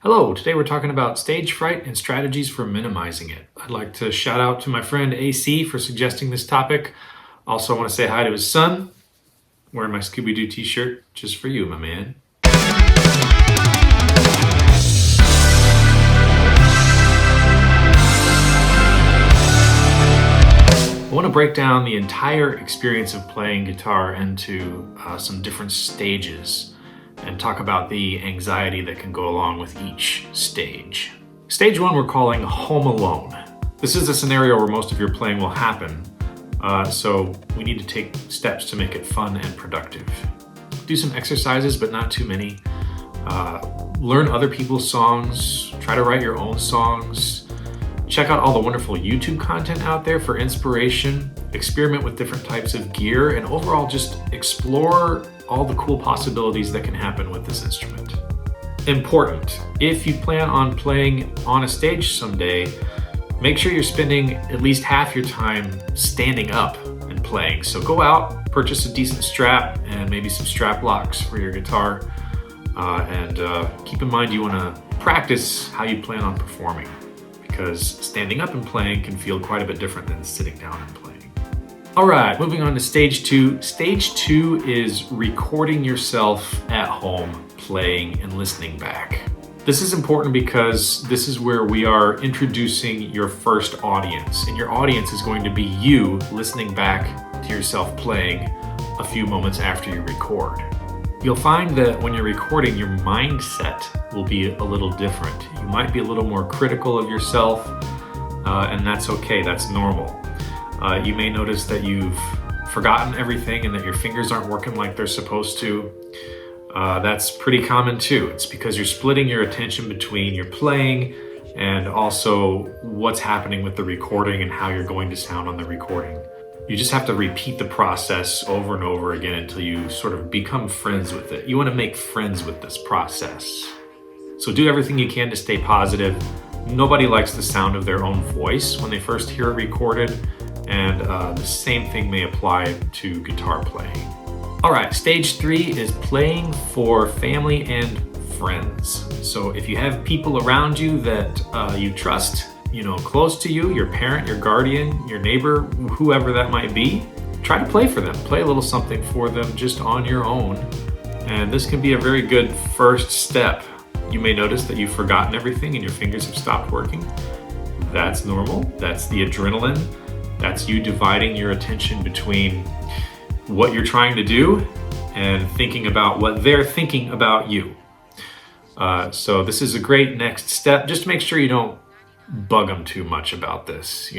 Hello, today we're talking about stage fright and strategies for minimizing it. I'd like to shout out to my friend AC for suggesting this topic. Also, I want to say hi to his son, wearing my Scooby-Doo t-shirt just for you, my man. I want to break down the entire experience of playing guitar into some different stages and talk about the anxiety that can go along with each stage. Stage one we're calling Home Alone. This is a scenario where most of your playing will happen, so we need to take steps to make it fun and productive. Do some exercises, but not too many. Learn other people's songs, try to write your own songs. Check out all the wonderful YouTube content out there for inspiration, experiment with different types of gear, and overall just explore all the cool possibilities that can happen with this instrument. Important, if you plan on playing on a stage someday, make sure you're spending at least half your time standing up and playing. So go out, purchase a decent strap and maybe some strap locks for your guitar, and keep in mind you want to practice how you plan on performing, because standing up and playing can feel quite a bit different than sitting down and playing. All right, moving on to stage two. Stage two is recording yourself at home, playing and listening back. This is important because this is where we are introducing your first audience, and your audience is going to be you listening back to yourself playing a few moments after you record. You'll find that when you're recording, your mindset will be a little different. You might be a little more critical of yourself, and that's okay, that's normal. You may notice that you've forgotten everything and that your fingers aren't working like they're supposed to. That's pretty common too. It's because you're splitting your attention between your playing and also what's happening with the recording and how you're going to sound on the recording. You just have to repeat the process over and over again until you sort of become friends with it. You want to make friends with this process. So do everything you can to stay positive. Nobody likes the sound of their own voice when they first hear it recorded, and the same thing may apply to guitar playing. All right, stage three is playing for family and friends. So if you have people around you that you trust, close to you, your parent, your guardian, your neighbor, whoever that might be, try to play for them. Play a little something for them just on your own. And this can be a very good first step. You may notice that you've forgotten everything and your fingers have stopped working. That's normal. That's the adrenaline. That's you dividing your attention between what you're trying to do and thinking about what they're thinking about you. So this is a great next step. Just make sure you don't bug them too much about this.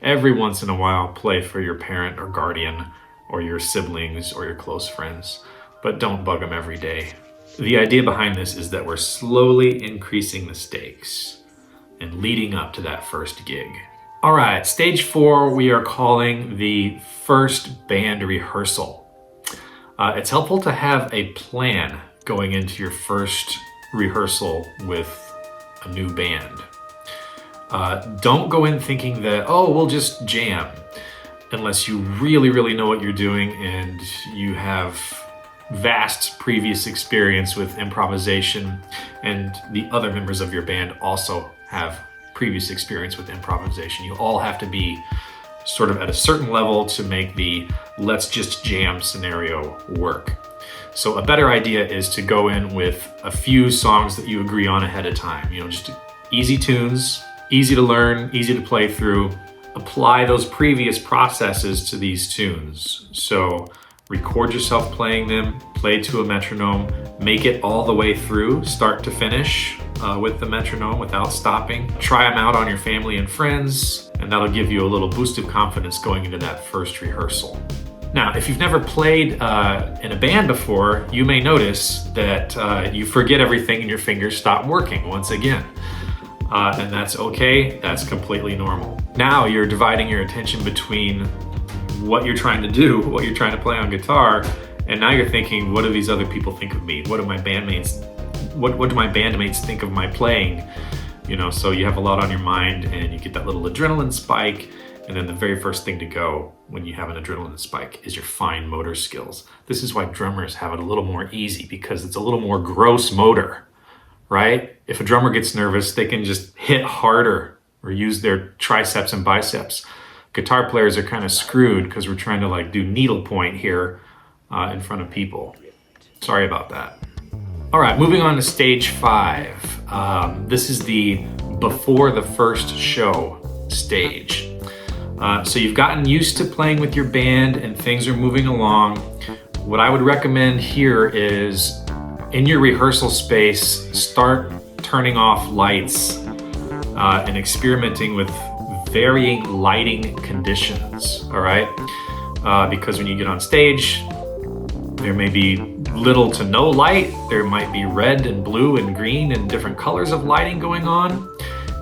Every once in a while, play for your parent or guardian or your siblings or your close friends, but don't bug them every day. The idea behind this is that we're slowly increasing the stakes and leading up to that first gig. All right, stage four, we are calling the first band rehearsal. It's helpful to have a plan going into your first rehearsal with a new band. Don't go in thinking that, we'll just jam, unless you really, really know what you're doing and you have vast previous experience with improvisation, and the other members of your band also have previous experience with improvisation. You all have to be sort of at a certain level to make the let's just jam scenario work. So a better idea is to go in with a few songs that you agree on ahead of time. Just easy tunes, easy to learn, easy to play through. Apply those previous processes to these tunes. So record yourself playing them, play to a metronome, make it all the way through, start to finish with the metronome without stopping. Try them out on your family and friends, and that'll give you a little boost of confidence going into that first rehearsal. Now, if you've never played in a band before, you may notice that you forget everything and your fingers stop working once again. And that's okay, that's completely normal. Now you're dividing your attention between what you're trying to do, what you're trying to play on guitar, and now you're thinking, what do these other people think of me? What do my bandmates think of my playing? So you have a lot on your mind and you get that little adrenaline spike, and then the very first thing to go when you have an adrenaline spike is your fine motor skills. This is why drummers have it a little more easy, because it's a little more gross motor, right? If a drummer gets nervous, they can just hit harder or use their triceps and biceps. Guitar players are kind of screwed because we're trying to like do needlepoint here in front of people. Sorry about that. All right, moving on to stage 5. This is the before the first show stage. So you've gotten used to playing with your band and things are moving along. What I would recommend here is in your rehearsal space, start turning off lights and experimenting with varying lighting conditions, all right? Because when you get on stage, there may be little to no light. There might be red and blue and green and different colors of lighting going on.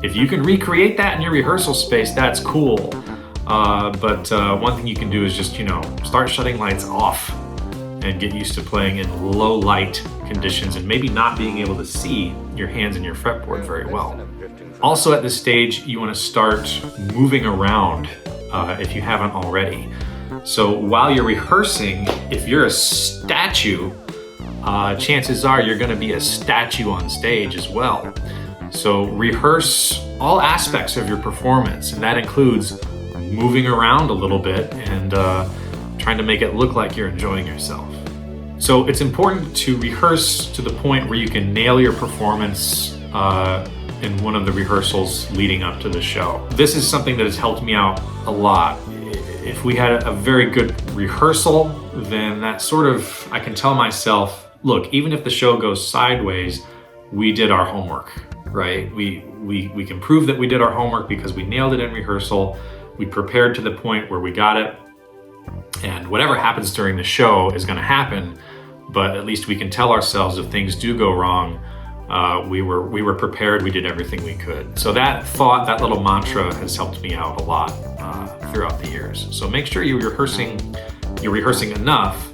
If you can recreate that in your rehearsal space, that's cool. But one thing you can do is just, start shutting lights off and get used to playing in low light conditions and maybe not being able to see your hands and your fretboard very well. Also at this stage, you want to start moving around if you haven't already. So while you're rehearsing, if you're a statue, chances are you're going to be a statue on stage as well. So rehearse all aspects of your performance, and that includes moving around a little bit and trying to make it look like you're enjoying yourself. So it's important to rehearse to the point where you can nail your performance in one of the rehearsals leading up to the show. This is something that has helped me out a lot. If we had a very good rehearsal, then that sort of, I can tell myself, look, even if the show goes sideways, we did our homework, right? We can prove that we did our homework because we nailed it in rehearsal. We prepared to the point where we got it, and whatever happens during the show is gonna happen, but at least we can tell ourselves if things do go wrong, we were prepared, we did everything we could. So that thought, that little mantra has helped me out a lot throughout the years. So make sure you're rehearsing enough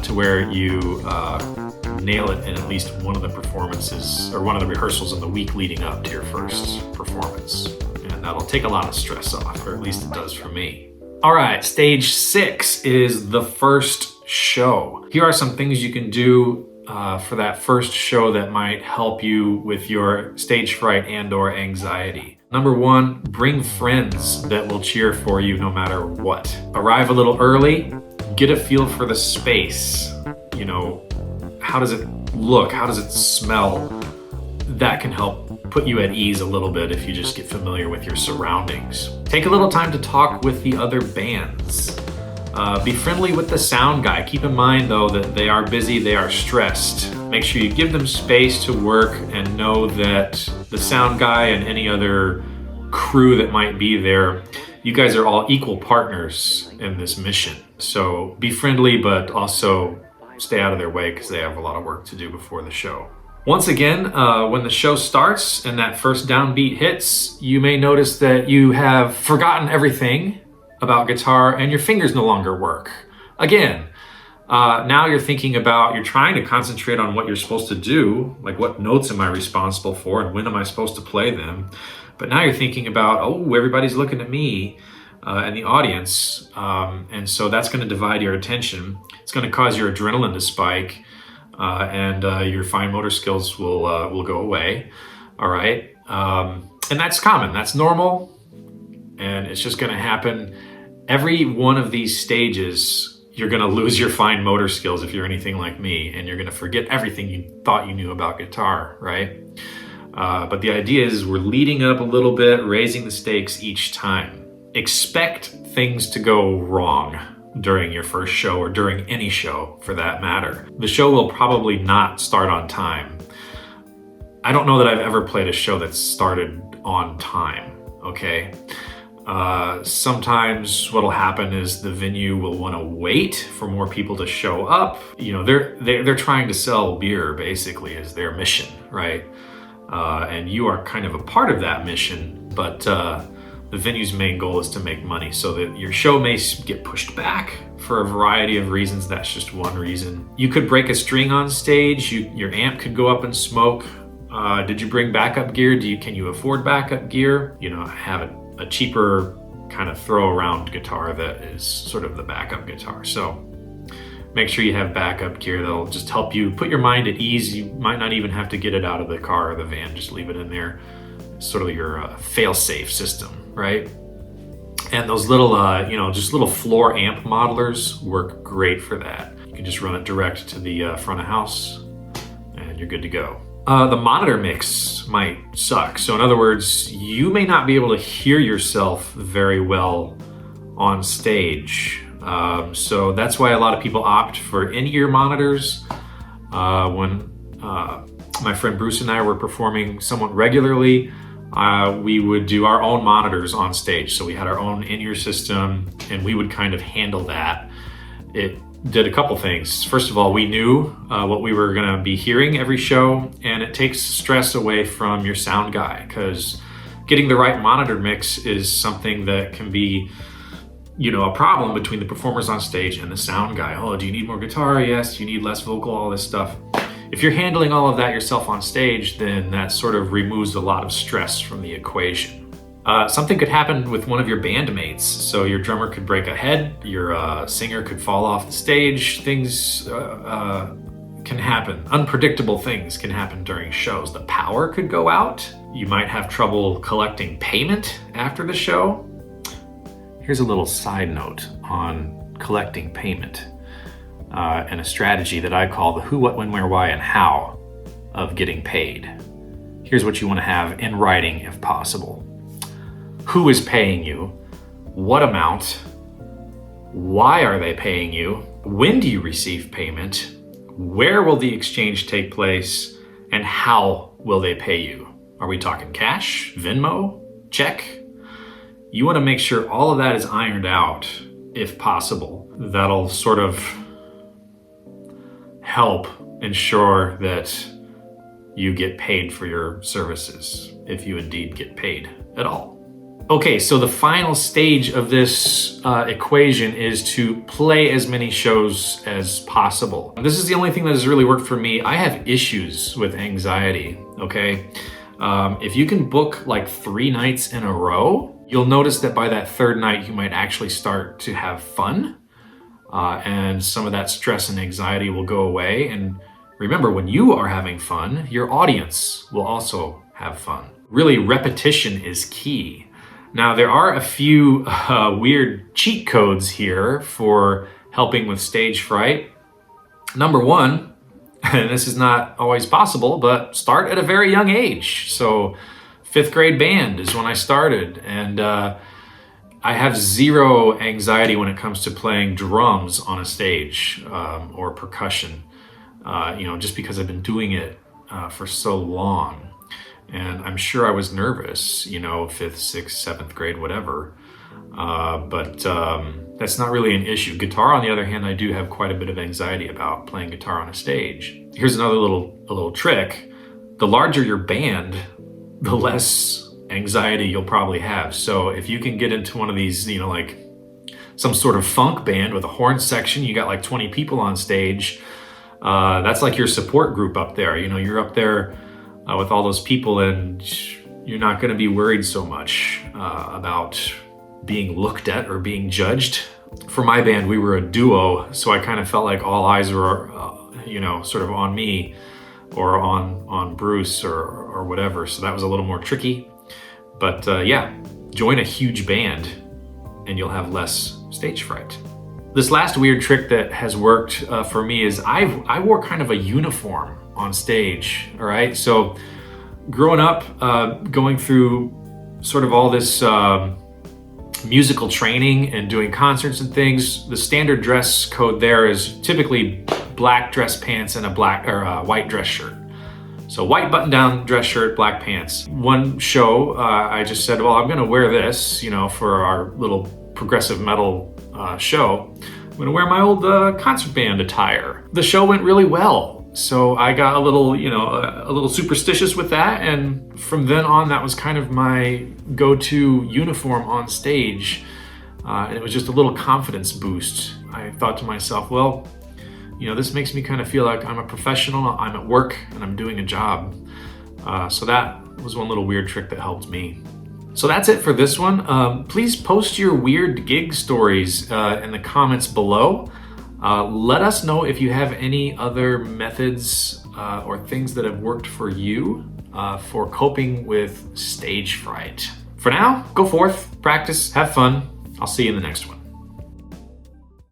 to where you nail it in at least one of the performances or one of the rehearsals in the week leading up to your first performance. And that'll take a lot of stress off, or at least it does for me. All right, stage 6 is the first show. Here are some things you can do for that first show that might help you with your stage fright and/or anxiety. Number 1, bring friends that will cheer for you no matter what. Arrive a little early, get a feel for the space. How does it look? How does it smell? That can help put you at ease a little bit if you just get familiar with your surroundings. Take a little time to talk with the other bands. Be friendly with the sound guy. Keep in mind though that they are busy, they are stressed. Make sure you give them space to work and know that the sound guy and any other crew that might be there, you guys are all equal partners in this mission. So be friendly, but also stay out of their way because they have a lot of work to do before the show. Once again, when the show starts and that first downbeat hits, you may notice that you have forgotten everything about guitar and your fingers no longer work. Again, now you're trying to concentrate on what you're supposed to do, like what notes am I responsible for and when am I supposed to play them? But now you're thinking about, everybody's looking at me and the audience, and so that's going to divide your attention. It's going to cause your adrenaline to spike, and your fine motor skills will go away. All right, and that's common. That's normal. And it's just going to happen. Every one of these stages, you're going to lose your fine motor skills if you're anything like me, and you're going to forget everything you thought you knew about guitar, right? But the idea is we're leading up a little bit, raising the stakes each time. Expect things to go wrong during your first show or during any show for that matter. The show will probably not start on time. I don't know that I've ever played a show that started on time, okay? Sometimes what'll happen is the venue will want to wait for more people to show up. They're trying to sell beer basically is their mission, right? And you are kind of a part of that mission, but the venue's main goal is to make money, so that your show may get pushed back for a variety of reasons. That's just one reason. You could break a string on stage. Your amp could go up in smoke. Did you bring backup gear? Can you afford backup gear? Have a cheaper kind of throw around guitar that is sort of the backup guitar. So Make sure you have backup gear that'll just help you put your mind at ease. You might not even have to get it out of the car or the van, just leave it in there. Sort of your fail-safe system, right? And those little, just little floor amp modelers work great for that. You can just run it direct to the front of house and you're good to go. The monitor mix might suck. So in other words, you may not be able to hear yourself very well on stage. So that's why a lot of people opt for in-ear monitors. When my friend Bruce and I were performing somewhat regularly, we would do our own monitors on stage. So we had our own in-ear system and we would kind of handle that. It did a couple things. First of all, we knew what we were gonna be hearing every show, and it takes stress away from your sound guy, because getting the right monitor mix is something that can be a problem between the performers on stage and the sound guy. Oh, do you need more guitar? Yes. Do you need less vocal? All this stuff. If you're handling all of that yourself on stage, then that sort of removes a lot of stress from the equation. Something could happen with one of your bandmates. So your drummer could break a head, your singer could fall off the stage. Things can happen. Unpredictable things can happen during shows. The power could go out. You might have trouble collecting payment after the show. Here's a little side note on collecting payment and a strategy that I call the who, what, when, where, why, and how of getting paid. Here's what you want to have in writing if possible. Who is paying you? What amount? Why are they paying you? When do you receive payment? Where will the exchange take place? And how will they pay you? Are we talking cash, Venmo, check? You want to make sure all of that is ironed out, if possible. That'll sort of help ensure that you get paid for your services, if you indeed get paid at all. Okay, so the final stage of this equation is to play as many shows as possible. This is the only thing that has really worked for me. I have issues with anxiety, okay? If you can book like 3 nights in a row, you'll notice that by that 3rd night, you might actually start to have fun. And some of that stress and anxiety will go away. And remember, when you are having fun, your audience will also have fun. Really, repetition is key. Now, there are a few weird cheat codes here for helping with stage fright. Number 1, and this is not always possible, but start at a very young age. So 5th grade band is when I started, and I have zero anxiety when it comes to playing drums on a stage or percussion, just because I've been doing it for so long. And I'm sure I was nervous, 5th, 6th, 7th grade, whatever. But that's not really an issue. Guitar, on the other hand, I do have quite a bit of anxiety about playing guitar on a stage. Here's another little trick. The larger your band, the less anxiety you'll probably have. So if you can get into one of these, like some sort of funk band with a horn section, you got like 20 people on stage, that's like your support group up there. You're up there with all those people, and you're not going to be worried so much about being looked at or being judged. For my band, we were a duo, so I kind of felt like all eyes were, sort of on me or on Bruce or whatever. So that was a little more tricky. But join a huge band and you'll have less stage fright. This last weird trick that has worked for me is I wore kind of a uniform on stage, all right? So growing up, going through sort of all this musical training and doing concerts and things, the standard dress code there is typically black dress pants and a white dress shirt. So white button-down dress shirt, black pants. One show, I just said, well, I'm gonna wear this, for our little progressive metal show. I'm gonna wear my old concert band attire. The show went really well. So I got a little superstitious with that, and from then on, that was kind of my go-to uniform on stage. And it was just a little confidence boost. I thought to myself, well, this makes me kind of feel like I'm a professional, I'm at work, and I'm doing a job. So that was one little weird trick that helped me. So that's it for this one. Please post your weird gig stories in the comments below. Let us know if you have any other methods or things that have worked for you for coping with stage fright. For now, go forth, practice, have fun. I'll see you in the next one.